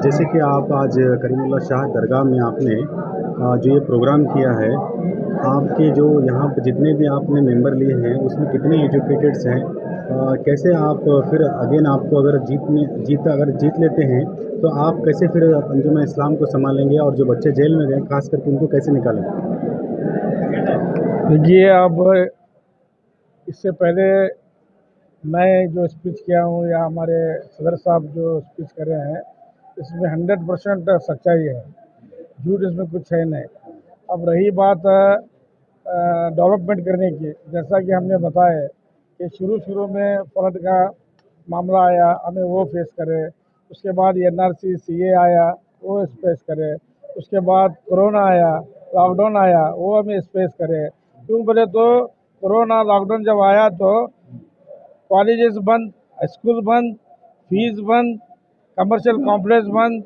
जैसे कि आप आज करीमुल्लाह शाह दरगाह में आपने जो ये प्रोग्राम किया है, आपके जो यहाँ पे जितने भी आपने मेंबर लिए हैं, उसमें कितने एजुकेटेड्स हैं? कैसे आप फिर अगेन आपको अगर जीत लेते हैं, तो आप कैसे फिर अंजुमन इस्लाम को सँभालेंगे और जो बच्चे जेल में गए, ख़ास करके उनको कैसे निकालेंगे? देखिए, अब इससे पहले मैं जो स्पीच किया हूँ या हमारे सदर साहब जो स्पीच कर रहे हैं, इसमें 100% सच्चाई है, झूठ इसमें कुछ है नहीं। अब रही बात डेवलपमेंट करने की, जैसा कि हमने बताया कि शुरू में फ्लड का मामला आया, हमें वो फेस करे। उसके बाद NRC CA आया, वो फेस करे। उसके बाद कोरोना आया, लॉकडाउन आया, वो हमें फेस करे। क्यों बोले तो कोरोना लॉकडाउन जब आया तो कॉलेजेस बंद, स्कूल बंद, फीस बंद, कमर्शियल कॉम्प्लेक्स बंद,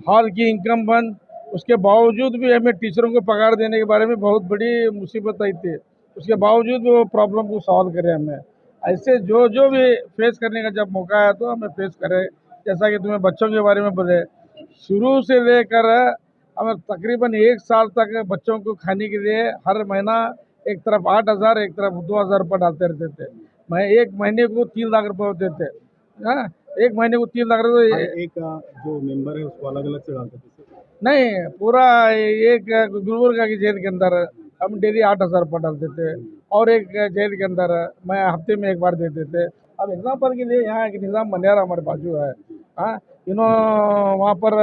हॉल की इनकम बंद। उसके बावजूद भी हमें टीचरों को पगार देने के बारे में बहुत बड़ी मुसीबत आई थी। उसके बावजूद भी वो प्रॉब्लम को सॉल्व करें हमें। ऐसे जो जो भी फेस करने का जब मौका आया तो हमें फेस करें। जैसा कि तुम्हें बच्चों के बारे में बोले, शुरू से लेकर हमें तकरीबन 1 साल तक बच्चों को खाने के लिए हर महीना एक तरफ 8,000 एक तरफ 2,000 रुपये डालते रहते थे। मैं 1 महीने को 3 लाख रुपये होते थे। हाँ, 1 महीने को 3 लाख हर रुपये। एक जो मेंबर है, उसको अलग-अलग से डालते थे? नहीं, पूरा एक गुलबर्गा की जेल के अंदर हम डेली 8,000 रुपये डालते थे, और एक जेल के अंदर मैं हफ्ते में एक बार देते थे। अब एग्जाम्पल के लिए यहाँ एक निज़ाम बनियारा हमारे बाजू है। हाँ, वहाँ पर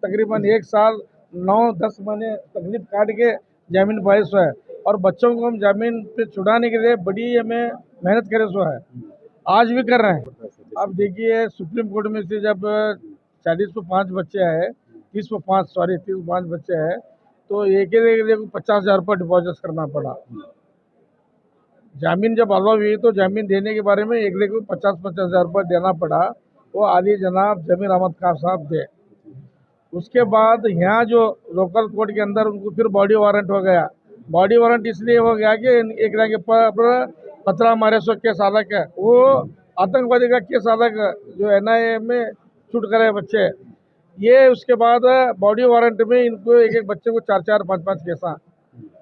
तकरीबन 1 साल 9-10 महीने तकलीफ काट के जामीन पाए सो है, और बच्चों को हम जामीन पे छुड़ाने के लिए बड़ी हमें मेहनत करे सो है, आज भी कर रहे हैं। अब देखिए, सुप्रीम कोर्ट में से जब 40 पे 5 बच्चे आए, 30 पे 5 सॉरी 30 पे 5 बच्चे हैं, तो एक को 50,000 रुपये डिपॉजिट करना पड़ा। जामीन जब अलाउ हुई तो जामीन देने के बारे में एक को 50,000 रुपये देना पड़ा। वो आली जनाब जमीर अहमद खान साहब थे। उसके बाद यहाँ जो लोकल कोर्ट के अंदर उनको फिर बॉडी वारंट हो गया। बॉडी वारंट इसलिए हो गया कि एक के पर 15 मारे सौ केस अलग है, वो आतंकवादी का केस अलग, जो NIA में शूट करे बच्चे, ये उसके बाद बॉडी वारंट में इनको एक बच्चे को 4-4 5-5 केसा।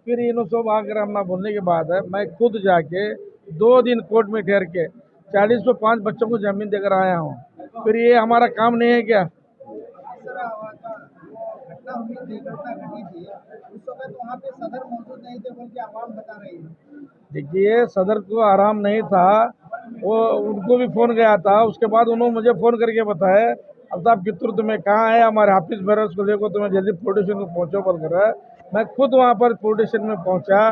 फिर इन सब आकर हमना बोलने के बाद मैं खुद जाके 2 दिन कोर्ट में ठहर के 40 पे 5 बच्चों को जमीन देकर आया हूँ। फिर ये हमारा काम नहीं है क्या? घटना हुई थी, घटना घटी थी, उस समय तो वहाँ पे सदर मौजूद नहीं थे बल्कि आवाम बता रही है। देखिए, सदर को आराम नहीं था, वो उनको भी फ़ोन गया था। उसके बाद उन्होंने मुझे फ़ोन करके बताया, अल्ताफ कित्तूर तुम्हें कहाँ है, हमारे हाफिज़ बैरस को देखो, तुम्हें जल्दी पुलिस स्टेशन को पहुँचो बोल कर। मैं खुद वहाँ पर पुलिस स्टेशन में पहुँचा,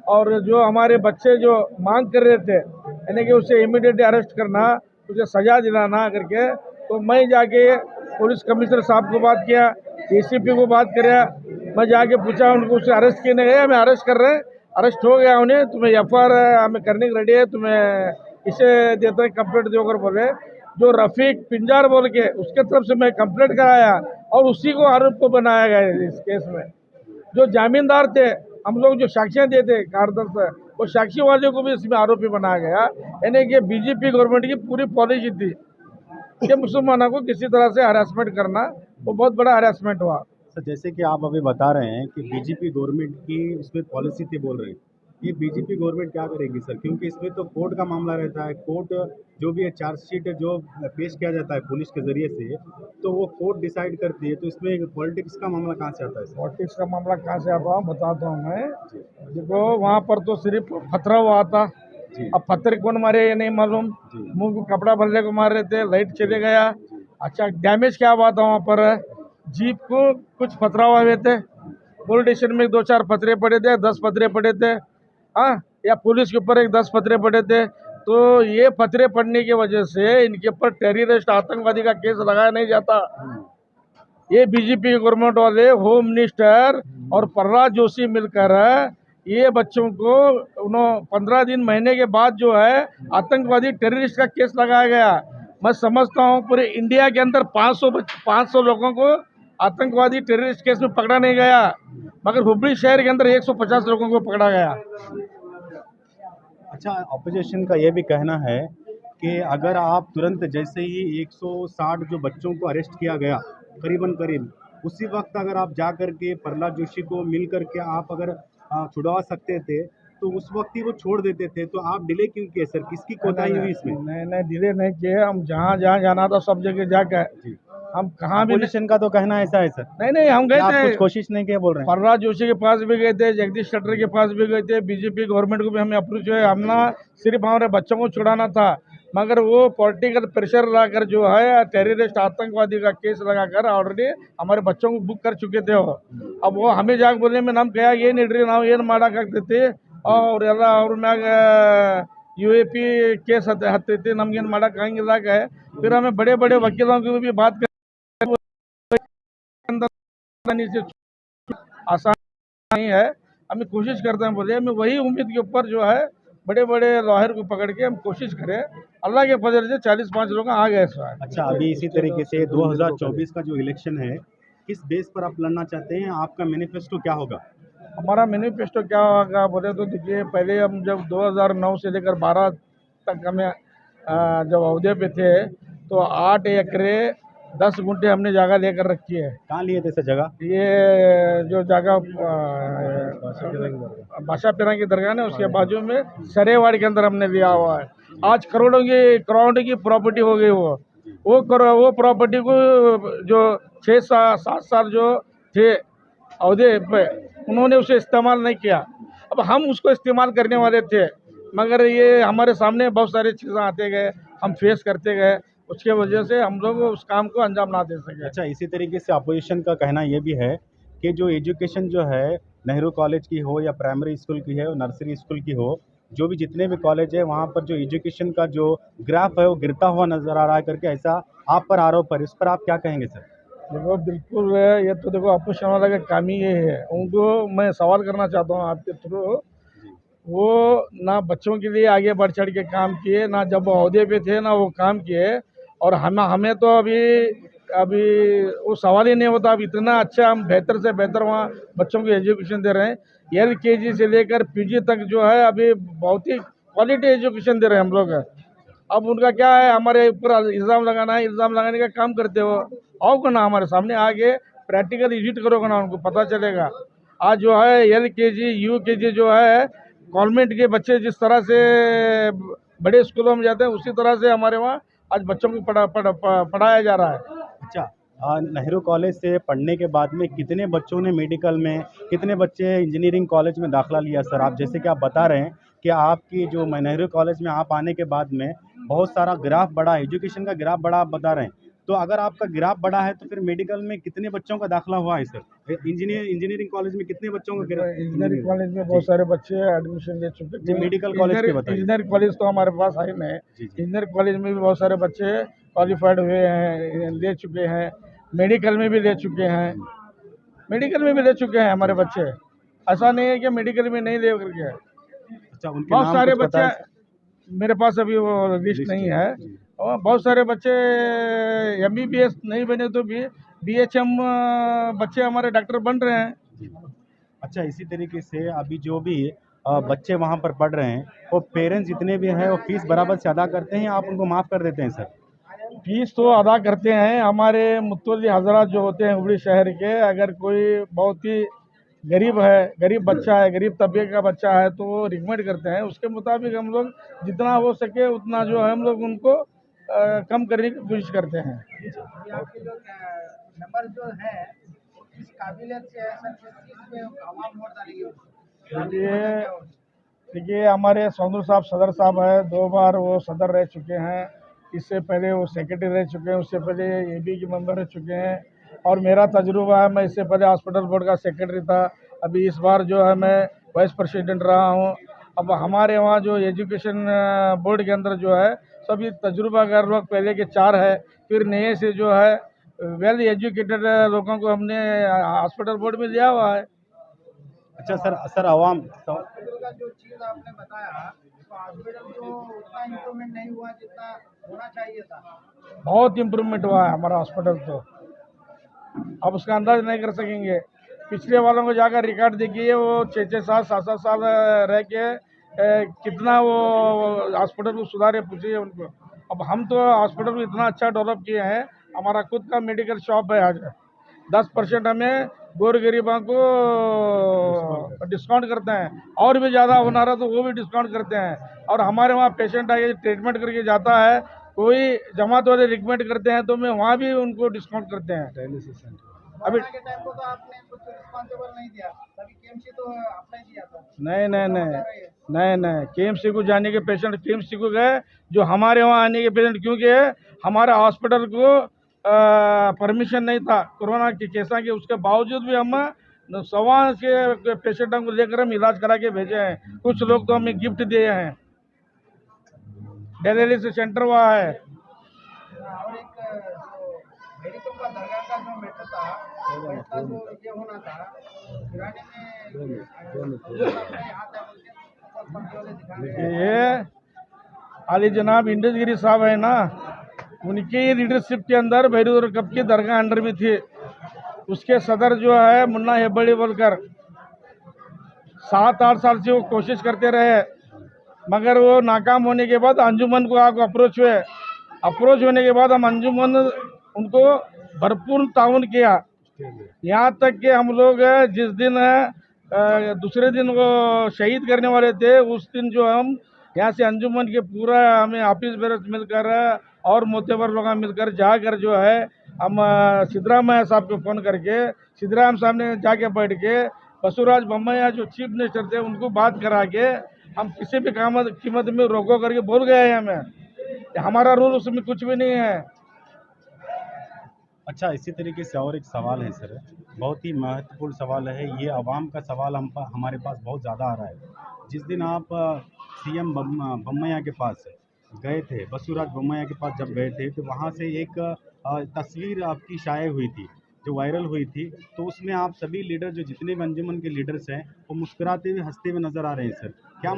और जो हमारे बच्चे जो मांग कर रहे थे, यानी कि उसे इमीडिएटली अरेस्ट करना, उसे सज़ा दिलाना करके, तो मैं जाके पुलिस कमिश्नर साहब को बात किया, DCP को बात किया। मैं जाके पूछा उनको, उसे अरेस्ट किए नहीं गए, हमें अरेस्ट कर रहे हैं, अरेस्ट हो गया उन्हें, तुम्हें FIR हमें करने की रेडी है, तुम्हें इसे देते हैं कंप्लेंट देकर बोले। जो रफीक पिंजार बोल के उसके तरफ से मैं कंप्लेंट कराया, और उसी को आरोप को बनाया गया इस केस में। जो जामीनदार थे, हम लोग जो साक्षियाँ देते कारदर्श, वो साक्षी वाले को भी इसमें आरोपी बनाया गया। यानी कि BJP गवर्नमेंट की पूरी पॉलिसी थी कि मुसलमानों को किसी तरह से हरासमेंट करना, वो बहुत बड़ा हरासमेंट हुआ। सर, जैसे कि आप अभी बता रहे हैं कि बीजेपी गवर्नमेंट की इसमें पॉलिसी थी बोल रहे हैं, ये बीजेपी गवर्नमेंट क्या करेगी सर? क्योंकि इसमें तो कोर्ट का मामला रहता है। कोर्ट जो भी है, चार्जशीट जो पेश किया जाता है पुलिस के ज़रिए से, तो वो कोर्ट डिसाइड करती है। तो इसमें पॉलिटिक्स का मामला कहाँ से आता है सर? पॉलिटिक्स का मामला कहाँ से आता हूँ बताता हूँ मैं। देखो, वहाँ पर तो सिर्फ पथरा हुआ था। जी। अब पत्थर कौन मारे ये नहीं मालूम, जी। मुंह को कपड़ा भरने को मार रहे थे, लाइट चले गया। अच्छा, डैमेज क्या हुआ था वहाँ पर? जीप को कुछ पथरा हुए थे, पुलिस स्टेशन में 2-4 पथरे पड़े थे, 10 पथरे पड़े थे। हाँ, या पुलिस के ऊपर एक 10 पथरे पड़े थे। तो ये पथरे पड़ने की वजह से इनके ऊपर टेररिस्ट आतंकवादी का केस लगाया नहीं जाता। ये BJP गवर्नमेंट वाले, होम मिनिस्टर और प्रहलाद जोशी मिलकर ये बच्चों को 15 दिन महीने के बाद जो है आतंकवादी टेररिस्ट का केस लगाया गया। मैं समझता हूँ पूरे इंडिया के अंदर 500 लोगों को आतंकवादी टेररिस्ट केस में पकड़ा नहीं गया, मगर हुबली शहर के अंदर 150 लोगों को पकड़ा गया। अच्छा, ऑपोजिशन का ये भी कहना है कि अगर आप तुरंत जैसे ही 160 जो बच्चों को अरेस्ट किया गया, करीबन करीब उसी वक्त अगर आप जा करके प्रहलाद जोशी को मिल करके आप अगर छुड़वा सकते थे तो उस वक्त ही वो छोड़ देते थे, तो आप डिले क्यों किए सर? किसकी कोताही हुई इसमें? नहीं नहीं डिले नहीं किए, हम जहाँ जहाँ जाना था सब जगह जाके जी, हम कहाँ भी अपोजिशन का तो कहना ऐसा है सर, नहीं नहीं हम गए आप कुछ थे, कोशिश नहीं किए बोल रहे हैं। प्रहलाद जोशी के पास भी गए थे, जगदीश शेट्टर के पास भी गए थे, बीजेपी गवर्नमेंट को भी हमें अप्रोच हुए, हमने सिर्फ हमारे बच्चों को छुड़ाना था, मगर वो पॉलिटिकल प्रेशर लाकर जो है टेररिस्ट आतंकवादी का केस लगाकर ऑलरेडी हमारे बच्चों को बुक कर चुके थे वो। अब वो हमें जाकर बोलने में नम कहा ये नहीं ನಾವು ಏನು ಮಾಡೋಕ್ಕಾಗ್ತೈತಿ ಅವರೆಲ್ಲ ಅವ್ರ ಮ್ಯಾಗ UAP केस हत्तೈತಿ ನಮ್ಗೇನು ಮಾಡೋಕ್ಕಾಗಂಗಿಲ್ಲ। फिर हमें बड़े बड़े वकीलों की भी बात कर आसान नहीं है, हमें कोशिश करते हैं, बोले हमें वही उम्मीद के ऊपर जो है बड़े बड़े लॉयर को पकड़ के हम कोशिश करें, अल्लाह के फजल से 40-5 लोग आ गए इस बार। अच्छा, अभी इसी तरीके से 2024 का जो इलेक्शन है, किस बेस पर आप लड़ना चाहते हैं? आपका मैनिफेस्टो क्या होगा? हमारा मैनिफेस्टो क्या होगा बोले तो देखिए, पहले हम जब 2009 से लेकर 12 तक हमें जब अहदे पे थे तो 8 एकड़े 10 गुंठे हमने जगह लेकर रखी है। कहाँ लिए थे सर जगह? ये जो जगह बादशाह पिरा की दरगाह है उसके बाजू में सरेवाड़ के अंदर हमने लिया हुआ है। आज करोड़ों की प्रॉपर्टी हो गई वो प्रॉपर्टी को जो 6-7 साल जो थे अहदे पे उन्होंने उसे इस्तेमाल नहीं किया। अब हम उसको इस्तेमाल करने वाले थे, मगर ये हमारे सामने बहुत सारी चीज़ें आते गए, हम फेस करते गए, उसके वजह से हम लोग उस काम को अंजाम ना दे सके। अच्छा, इसी तरीके से अपोजिशन का कहना ये भी है कि जो एजुकेशन जो है नेहरू कॉलेज की हो या प्राइमरी स्कूल की है, नर्सरी स्कूल की हो, जो भी जितने भी कॉलेज है वहाँ पर जो एजुकेशन का जो ग्राफ है वो गिरता हुआ नजर आ रहा है करके ऐसा आप पर आरोप है, इस पर आप क्या कहेंगे सर? देखो बिल्कुल है, ये तो देखो अपोजिशन वाला का काम ही ये है। उनको मैं सवाल करना चाहता हूँ आपके थ्रू, वो ना बच्चों के लिए आगे बढ़ चढ़ के काम किए, ना जब वो अहदे पे थे ना वो काम किए, और हमें तो अभी अभी वो सवाल ही नहीं होता। अब इतना अच्छा हम बेहतर से बेहतर वहाँ बच्चों को एजुकेशन दे रहे हैं, LKG से लेकर PG तक जो है अभी बहुत ही क्वालिटी एजुकेशन दे रहे हैं हम लोग। अब उनका क्या है, हमारे ऊपर इल्ज़ाम लगाना है, इल्ज़ाम लगाने का काम करते हो। आओ को ना हमारे सामने आगे प्रैक्टिकल विजिट करोगे ना, उनको पता चलेगा। आज जो है LKG UKG जो है गवर्नमेंट के बच्चे जिस तरह से बड़े स्कूलों में जाते हैं उसी तरह से हमारे वहाँ आज बच्चों को पढ़ाया जा रहा है। अच्छा, नेहरू कॉलेज से पढ़ने के बाद में कितने बच्चों ने मेडिकल में, कितने बच्चे इंजीनियरिंग कॉलेज में दाखिला लिया सर? आप जैसे कि आप बता रहे हैं कि आपकी जो नेहरू कॉलेज में आप आने के बाद में बहुत सारा ग्राफ बढ़ा, एजुकेशन का ग्राफ बढ़ा आप बता रहे हैं, तो अगर आपका ग्राफ बढ़ा है तो फिर मेडिकल में कितने बच्चों का दाखिला हुआ है सर? इंजीनियरिंग कॉलेज में कितने बच्चों का? इंजीनियरिंग कॉलेज में बहुत सारे बच्चे एडमिशन ले चुके जी, थे। मेडिकल कॉलेज के बताइए। इंजीनियरिंग कॉलेज तो हमारे पास है नहीं। जी जी। इंजीनियरिंग कॉलेज में भी बहुत सारे बच्चे क्वालिफाइड हुए हैं, ले चुके हैं, मेडिकल में भी ले चुके हैं, हमारे बच्चे। ऐसा नहीं है कि मेडिकल में नहीं ले करके। अच्छा, उनके बहुत नाम सारे कुछ पता बच्चे, है? मेरे पास अभी वो लिस्ट नहीं है, और बहुत सारे बच्चे MBBS नहीं बने तो भी BHM बच्चे हमारे डॉक्टर बन रहे हैं। अच्छा, इसी तरीके से अभी जो भी बच्चे वहाँ पर पढ़ रहे हैं वो पेरेंट्स जितने भी हैं वो फीस बराबर से अदा करते हैं या आप उनको माफ़ कर देते हैं सर? फीस तो अदा करते हैं। हमारे मुतवल्ली हजरात जो होते हैं हुबली शहर के, अगर कोई बहुत ही गरीब है, गरीब बच्चा है, गरीब तबके का बच्चा है तो वो रिकमेंड करते हैं, उसके मुताबिक हम लोग जितना हो सके उतना जो है हम लोग उनको कम करने की कोशिश करते हैं। आपके जो नंबर जो है इस काबिलियत से है सर, किस चीज़ पे आवाम वोट डालेगी? देखिए हमारे सौंदर साहब सदर साहब है, 2 बार वो सदर रह चुके हैं, इससे पहले वो सेक्रेटरी रह चुके हैं, उससे पहले AB के मेंबर रह चुके हैं, और मेरा तजुर्बा है, मैं इससे पहले हॉस्पिटल बोर्ड का सेक्रेटरी था, अभी इस बार जो है मैं वाइस प्रेसिडेंट रहा हूँ। अब हमारे वहाँ जो एजुकेशन बोर्ड के अंदर जो है सभी तजुर्बाकार लोग पहले के 4 है, फिर नए से जो है वेल एजुकेटेड लोगों को हमने हॉस्पिटल बोर्ड में लिया हुआ है। अच्छा सर आवाम हॉस्पिटल का जो चीज़ आपने बताया, तो हॉस्पिटल तो उतना इम्प्रूवमेंट नहीं हुआ जितना होना चाहिए था। बहुत इम्प्रूवमेंट हुआ है हमारा हॉस्पिटल, तो अब उसका अंदाज नहीं कर सकेंगे। पिछले वालों को जाकर रिकॉर्ड देखिए, वो 6-6 साल 7-7 साल रह के कितना वो हॉस्पिटल को सुधारे, पूछिए उनको। अब हम तो हॉस्पिटल को इतना अच्छा डेवलप किए हैं, हमारा खुद का मेडिकल शॉप है। आज 10% हमें गोर गरीबों को डिस्काउंट करते हैं, और भी ज़्यादा होना रहा तो वो भी डिस्काउंट करते हैं। और हमारे वहाँ पेशेंट आके ट्रीटमेंट करके जाता है, कोई जमात वाले रिकमेंड करते हैं तो मैं वहाँ भी उनको डिस्काउंट करते हैं। डायलिसिस सेंटर अभी कोरोना के टाइम को तो आपने कुछ रिस्पॉन्सिबल नहीं दिया, तभी केएमसी तो अप्लाई किया था। नहीं केएमसी को जाने के पेशेंट केएमसी को गए, जो हमारे वहाँ आने के पेशेंट, क्योंकि हमारे हॉस्पिटल को परमिशन नहीं था कोरोना के केसा के, उसके बावजूद भी हम 100 के पेशेंटों को लेकर हम इलाज करा के भेजे हैं। कुछ लोग तो हमें गिफ्ट दिए हैं। डायलिसिस सेंटर वहाँ है। और एक जो मेडिकल का दरगाह का जो मैटर था, उसका जो ये होना था, किराने में यहाँ था बोलते ये अली जनाब इंडसगिरी साहब है ना, उनकी लीडरशिप के अंदर भैरव कप की दरगाह अंडर में थी। उसके सदर जो है मुन्ना हेब्बड़ी बोलकर 7-8 साल से वो कोशिश करते रहे, मगर वो नाकाम होने के बाद अंजुमन को आपको अप्रोच होने के बाद हम अंजुमन उनको भरपूर ताउन किया। यहाँ तक कि हम लोग जिस दिन दूसरे दिन वो शहीद करने वाले थे, उस दिन जो हम यहाँ से अंजुमन के पूरा हमें ऑफिस बेरस मिलकर और मोतेबर लोग मिलकर जाकर जो है हम सिद्धरामैया साहब को फ़ोन करके सिद्धराम साहब ने जाके बैठ के बसुराज बोम्मैया जो चीफ मिनिस्टर थे उनको बात करा के हम किसी भी कीमत में रोको करके बोल गए हैं हमें। हमारा रूल उसमें कुछ भी नहीं है। अच्छा, इसी तरीके से और एक सवाल है सर, बहुत ही महत्वपूर्ण सवाल है ये। आवाम का सवाल हमारे पास बहुत ज़्यादा आ रहा है। जिस दिन आप सीएम बोम्मैया के पास गए थे, बसुराज बोम्मैया के पास जब गए थे, तो वहाँ से एक तस्वीर आपकी शाये हुई थी जो वायरल हुई थी, तो उसमें आप सभी लीडर जो जितने भी अंजुमन के लीडर्स हैं वो मुस्कुराते हुए हंसते हुए नजर आ रहे हैं सर। क्यों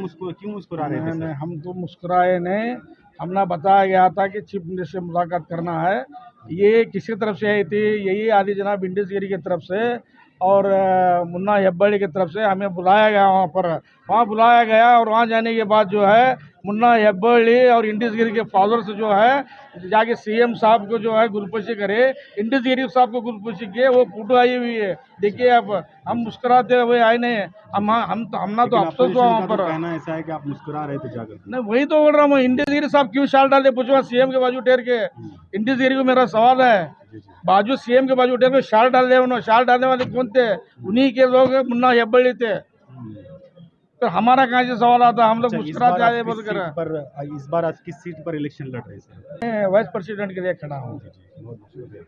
मुस्कुरा रहे थे सर? नहीं, हम तो मुस्कुराए नहीं। हमने बताया गया था कि चीफ मिनिस्टर से मुलाकात करना है। ये किसकी तरफ से आई थी? यही आदि जनाब इंडसगिरी की तरफ से और मुन्ना हेब्बड़ी की तरफ से हमें बुलाया गया वहाँ बुलाया गया। और वहाँ जाने के बाद जो है मुन्ना हेब्बड़ी और इंडसगिरी के फॉलोअर्स जो है जाके सीएम साहब को जो है गुलपोशी करे, इंडसगिरी साहब को गुलपोशी किए, वो फोटो आई हुई है। देखिए आप, हम मुस्कुराते हुए आए नहीं, हमना तो अफसोस हुआ वहाँ पर। कहना ऐसा है कि आप मुस्कुरा रहे थे जाकर? नहीं, वही तो बोल रहा हूँ, इंडसगिरी साहब क्यों शाल डाले पूछो सीएम के बाजू टेर के। इंडसगिरी को मेरा सवाल है, बाजू सीएम के बाजू टेर के शाल डाल रहे, उन्होंने शाल डालने वाले कौन थे? उन्हीं के लोग मुन्ना हेब्बड़ी थे। तो हमारा कहाँ से सवाल आता? हम लोग मुस्कुराते आए बोलकर। इस बार आज किस सीट पर इलेक्शन लड़ रहे सर? मैं वाइस प्रेसिडेंट के लिए खड़ा हूँ। बहुत शुक्रिया।